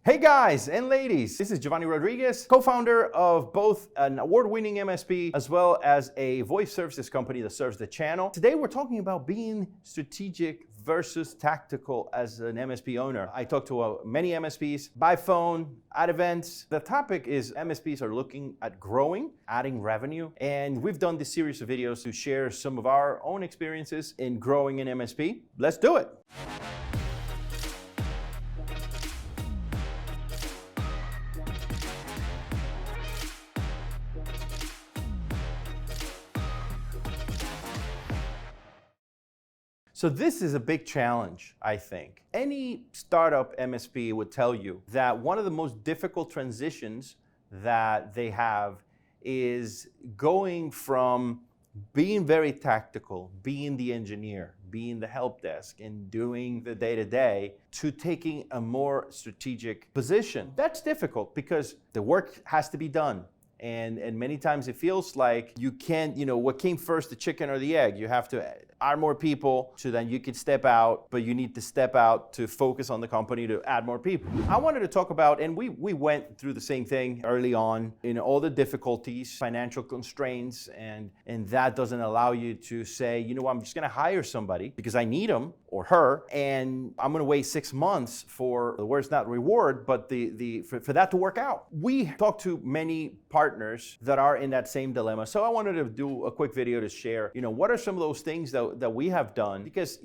Hey guys and ladies, this is Giovanni Rodriguez, co-founder of both an award-winning MSP as well as a voice services company that serves the channel. Today we're talking about being strategic versus tactical as an MSP owner. I talk to many MSPs by phone, at events. The topic is MSPs are looking at growing, adding revenue, and we've done this series of videos to share some of our own experiences in growing an MSP. Let's do it. So this is a big challenge, I think. Any startup MSP would tell you that one of the most difficult transitions that they have is going from being very tactical, being the engineer, being the help desk, and doing the day-to-day, to taking a more strategic position. That's difficult because the work has to be done. And many times it feels like you can't, what came first, the chicken or the egg? You have to hire more people so then you can step out, but you need to step out to focus on the company to add more people. I wanted to talk about, and we went through the same thing early on, in all the difficulties, financial constraints, and that doesn't allow you to say, I'm just gonna hire somebody because I need him or her, and I'm gonna wait 6 months for the word's not reward, but for that to work out. We talked to many partners that are in that same dilemma. So I wanted to do a quick video to share, what are some of those things that we have done? Because,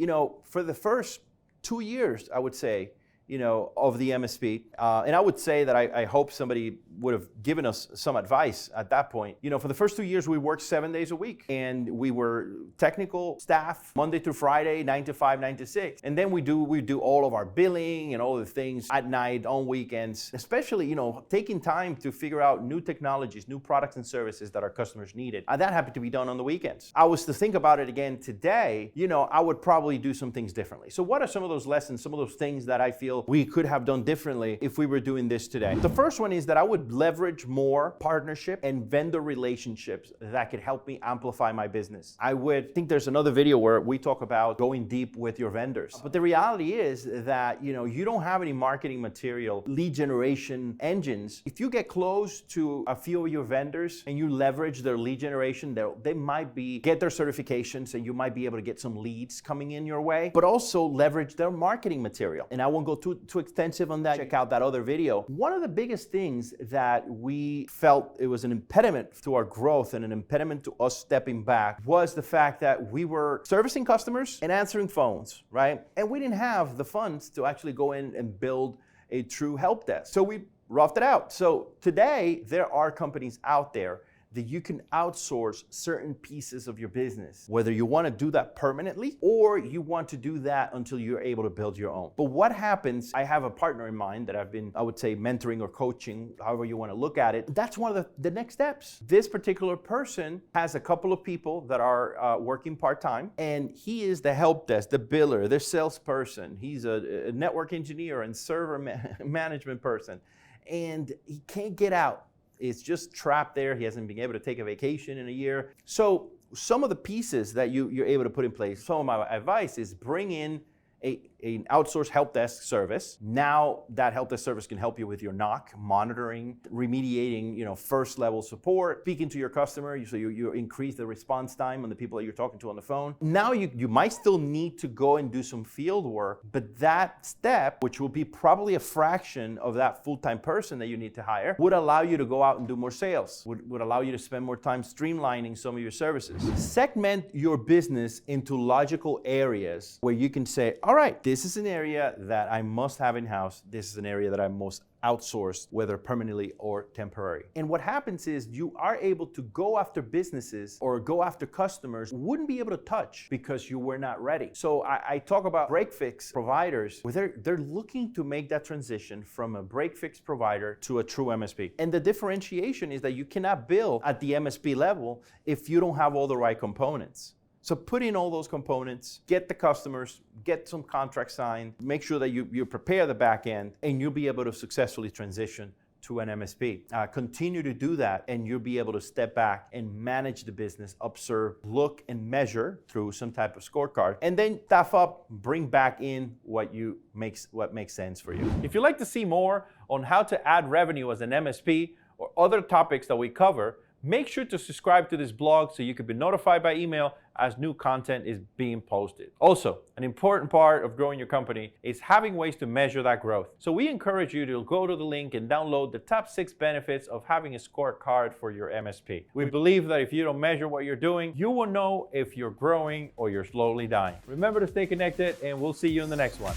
for the first 2 years, I would say, of the MSP. And I would say that I hope somebody would have given us some advice at that point. For the first 2 years, we worked 7 days a week, and we were technical staff Monday through Friday, 9 to 5, 9 to 6. And then we do all of our billing and all the things at night, on weekends, especially, taking time to figure out new technologies, new products and services that our customers needed. That happened to be done on the weekends. I was to think about it again today, I would probably do some things differently. So what are some of those lessons, some of those things that I feel we could have done differently if we were doing this today? The first one is that I would leverage more partnership and vendor relationships that could help me amplify my business. I think there's another video where we talk about going deep with your vendors. But the reality is that, you don't have any marketing material, lead generation engines. If you get close to a few of your vendors and you leverage their lead generation, they might get their certifications and you might be able to get some leads coming in your way, but also leverage their marketing material. And I won't go too extensive on that. Check out that other video. One of the biggest things that we felt it was an impediment to our growth and an impediment to us stepping back was the fact that we were servicing customers and answering phones, right? And we didn't have the funds to actually go in and build a true help desk. So we roughed it out. So today, there are companies out there that you can outsource certain pieces of your business, whether you want to do that permanently or you want to do that until you're able to build your own. But what happens, I have a partner in mind that I've been, I would say, mentoring or coaching, however you want to look at it. That's one of the next steps. This particular person has a couple of people that are working part-time, and he is the help desk, the biller, the salesperson. He's a network engineer and server management person, and he can't get out. It's just trapped there. He hasn't been able to take a vacation in a year. So some of the pieces that you're able to put in place, some of my advice is bring in an outsourced help desk service. Now that help desk service can help you with your NOC, monitoring, remediating, first level support, speaking to your customer, so you increase the response time on the people that you're talking to on the phone. Now you might still need to go and do some field work, but that step, which will be probably a fraction of that full-time person that you need to hire, would allow you to go out and do more sales, would allow you to spend more time streamlining some of your services. Segment your business into logical areas where you can say, all right, this is an area that I must have in-house. This is an area that I must outsource, whether permanently or temporary. And what happens is you are able to go after businesses or go after customers you wouldn't be able to touch because you were not ready. So I talk about break-fix providers where they're looking to make that transition from a break-fix provider to a true MSP. And the differentiation is that you cannot bill at the MSP level if you don't have all the right components. So put in all those components, get the customers, get some contracts signed, make sure that you prepare the back end, and you'll be able to successfully transition to an MSP. Continue to do that, and you'll be able to step back and manage the business, observe, look, and measure through some type of scorecard, and then staff up, bring back in what makes sense for you. If you'd like to see more on how to add revenue as an MSP or other topics that we cover, make sure to subscribe to this blog so you can be notified by email as new content is being posted. Also, an important part of growing your company is having ways to measure that growth. So we encourage you to go to the link and download the top 6 benefits of having a scorecard for your MSP. We believe that if you don't measure what you're doing, you will know if you're growing or you're slowly dying. Remember to stay connected, and we'll see you in the next one.